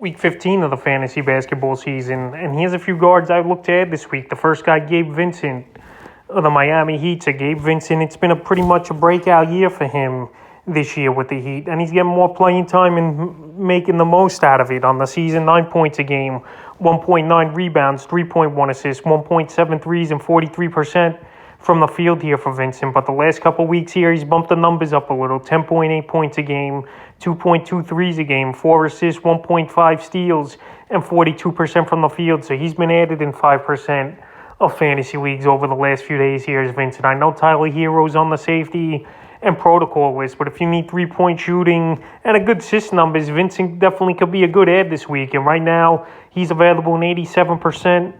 Week 15 of the fantasy basketball season, and here's a few guards I looked to add this week. The first guy, Gabe Vincent of the Miami Heat. So Gabe Vincent, it's been pretty much a breakout year for him this year with the Heat, and he's getting more playing time and making the most out of it. On the season, 9 points a game, 1.9 rebounds, 3.1 assists, 1.7 threes, and 43% from the field here for Vincent. But the last couple weeks here, he's bumped the numbers up a little. 10.8 points a game, 2.2 threes a game, 4 assists, 1.5 steals, and 42% from the field. So he's been added in 5% of fantasy leagues over the last few days here is Vincent. I know Tyler Hero's on the safety and protocol list, but if you need three-point shooting and a good assist numbers, Vincent definitely could be a good add this week. And right now, he's available in 87%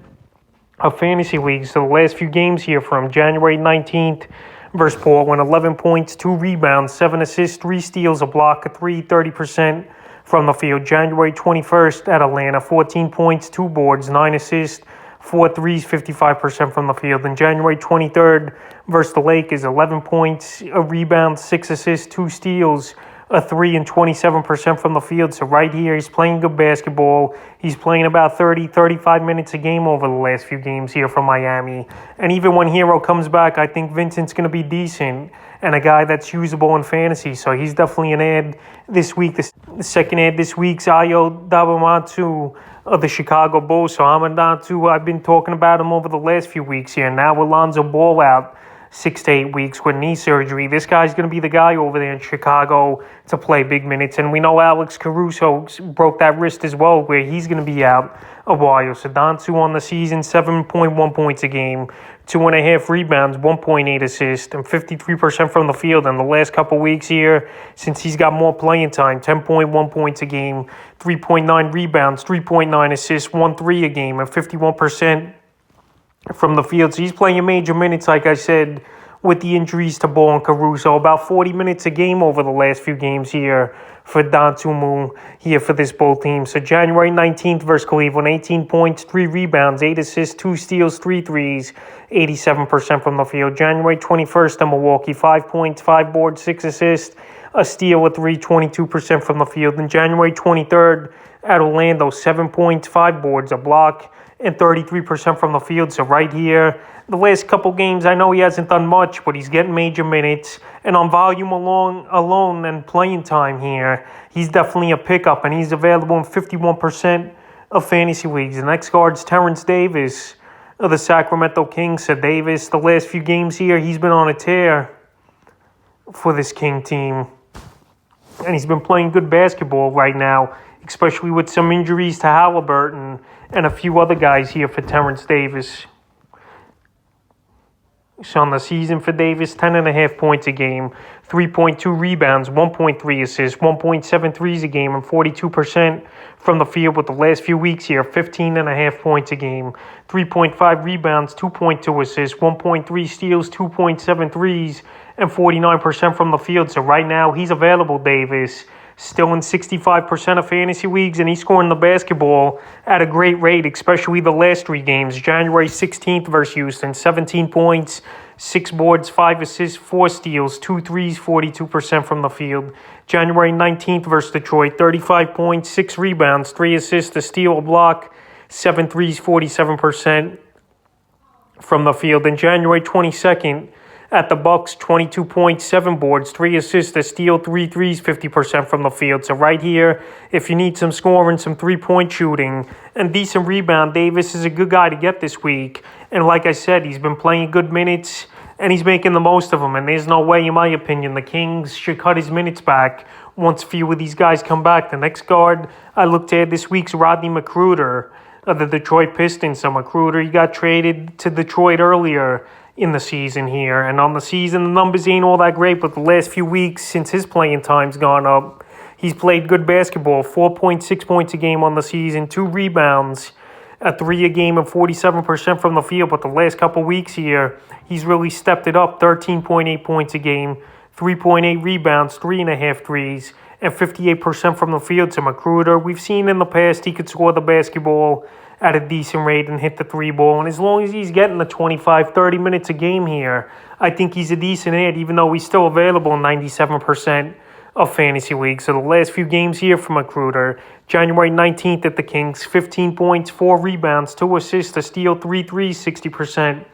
of fantasy leagues. So the last few games here from January 19th versus Portland, 11 points, 2 rebounds, 7 assists, 3 steals, a block, a 3, 30% from the field. January 21st at Atlanta, 14 points, 2 boards, 9 assists, 4 threes, 55% from the field. And January 23rd versus the Lakers, 11 points, a rebound, 6 assists, 2 steals, a 3, and 27% from the field. So right here, he's playing good basketball. He's playing about 30, 35 minutes a game over the last few games here from Miami. And even when Hero comes back, I think Vincent's going to be decent and a guy that's usable in fantasy. So he's definitely an ad this week. The second ad this week's Ayo Dosunmu of the Chicago Bulls. So I've been talking about him over the last few weeks here. Now Alonzo Ball out 6 to 8 weeks with knee surgery. This guy's going to be the guy over there in Chicago to play big minutes. And we know Alex Caruso broke that wrist as well, where he's going to be out a while. So Dosunmu on the season, 7.1 points a game, 2.5 rebounds, 1.8 assists, and 53% from the field. In the last couple weeks here, since he's got more playing time, 10.1 points a game, 3.9 rebounds, 3.9 assists, 1 3 a game, and 51% from the field. So he's playing major minutes, like I said, with the injuries to Ball and Caruso. About 40 minutes a game over the last few games here for Dosunmu here for this Bull team. So January 19th versus Cleveland, 18 points, 3 rebounds, 8 assists, 2 steals, 3 threes, 87% from the field. January 21st in Milwaukee, 5 points, 5 boards, 6 assists, a steal, a 3, 22% from the field. And January 23rd at Orlando, 7 points, 5 boards, a block, and 33% from the field. So right here, the last couple games, I know he hasn't done much, but he's getting major minutes. And on volume alone and playing time here, he's definitely a pickup, and he's available in 51% of fantasy leagues. The next guard's Terence Davis of the Sacramento Kings. So Davis, the last few games here, he's been on a tear for this King team. And he's been playing good basketball right now, especially with some injuries to Halliburton and a few other guys here for Terence Davis. So on the season for Davis, 10.5 points a game, 3.2 rebounds, 1.3 assists, 1.7 threes a game, and 42% from the field. With the last few weeks here, 15.5 points a game, 3.5 rebounds, 2.2 assists, 1.3 steals, 2.7 threes, and 49% from the field. So right now, he's available, Davis, still in 65% of fantasy leagues, and he's scoring the basketball at a great rate, especially the last 3 games. January 16th versus Houston, 17 points, 6 boards, 5 assists, 4 steals, 2 threes, 42% from the field. January 19th versus Detroit, 35 points, 6 rebounds, 3 assists, a steal, a block, 7 threes, 47% from the field. And January 22nd, at the Bucks, 22 points, 7 boards, 3 assists, a steal, 3 threes, 50% from the field. So right here, if you need some scoring, some three-point shooting, and decent rebound, Davis is a good guy to get this week. And like I said, he's been playing good minutes, and he's making the most of them. And there's no way, in my opinion, the Kings should cut his minutes back once a few of these guys come back. The next guard I looked at this week's Rodney McGruder of the Detroit Pistons. So McGruder, he got traded to Detroit earlier in the season here. And on the season, the numbers ain't all that great, but the last few weeks since his playing time's gone up, he's played good basketball. 4.6 points a game on the season, 2 rebounds, a 3 a game, and 47% from the field. But the last couple weeks here, he's really stepped it up. 13.8 points a game, 3.8 rebounds, 3.5 threes, and 58% from the field. To McGruder, we've seen in the past he could score the basketball at a decent rate and hit the 3 ball. And as long as he's getting the 25, 30 minutes a game here, I think he's a decent ad, even though he's still available in 97% of fantasy league. So the last few games here for McGruder. January 19th at the Kings, 15 points, 4 rebounds, 2 assists, a steal, 3 threes, 60%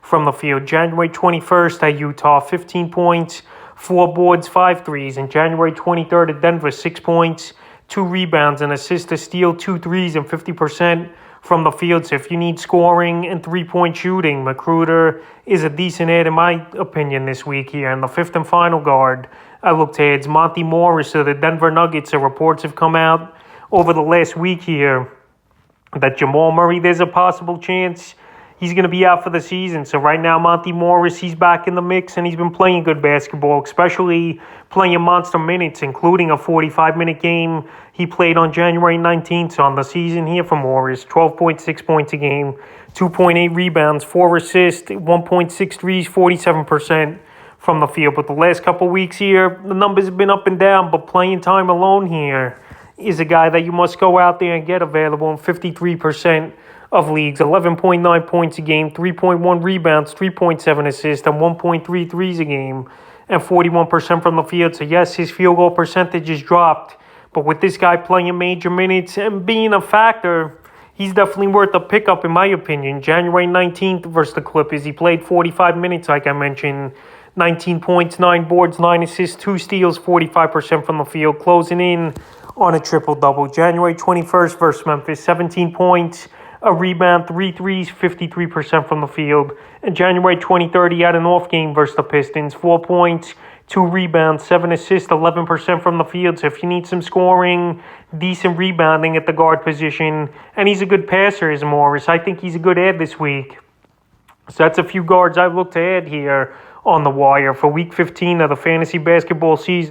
from the field. January 21st at Utah, 15 points, 4 boards, 5 threes. And January 23rd at Denver, 6 points, 2 rebounds, an assist, a steal, 2 threes, and 50% from the field. So if you need scoring and three-point shooting, McGruder is a decent add in my opinion this week here. And the fifth and final guard I looked at is Monte Morris of the Denver Nuggets. So reports have come out over the last week here that Jamal Murray, there's a possible chance he's going to be out for the season. So right now, Monte Morris, he's back in the mix, and he's been playing good basketball, especially playing monster minutes, including a 45-minute game he played on January 19th. So on the season here for Morris, 12.6 points a game, 2.8 rebounds, 4 assists, 1.6 threes, 47% from the field. But the last couple weeks here, the numbers have been up and down, but playing time alone here is a guy that you must go out there and get available in 53% of leagues. 11.9 points a game, 3.1 rebounds, 3.7 assists, and 1.3 threes a game, and 41% from the field. So yes, his field goal percentage is dropped, but with this guy playing major minutes and being a factor, he's definitely worth a pickup in my opinion. January 19th versus the Clippers, he played 45 minutes like I mentioned. 19 points, 9 boards, 9 assists, 2 steals, 45% from the field, closing in on a triple-double. January 21st versus Memphis, 17 points, a rebound, 3 threes, 53% from the field. And January 23rd, he had an off game versus the Pistons, 4 points, 2 rebounds, 7 assists, 11% from the field. So if you need some scoring, decent rebounding at the guard position, and he's a good passer, is Morris, I think he's a good add this week. So that's a few guards I've looked to add here on the wire for Week 15 of the fantasy basketball season.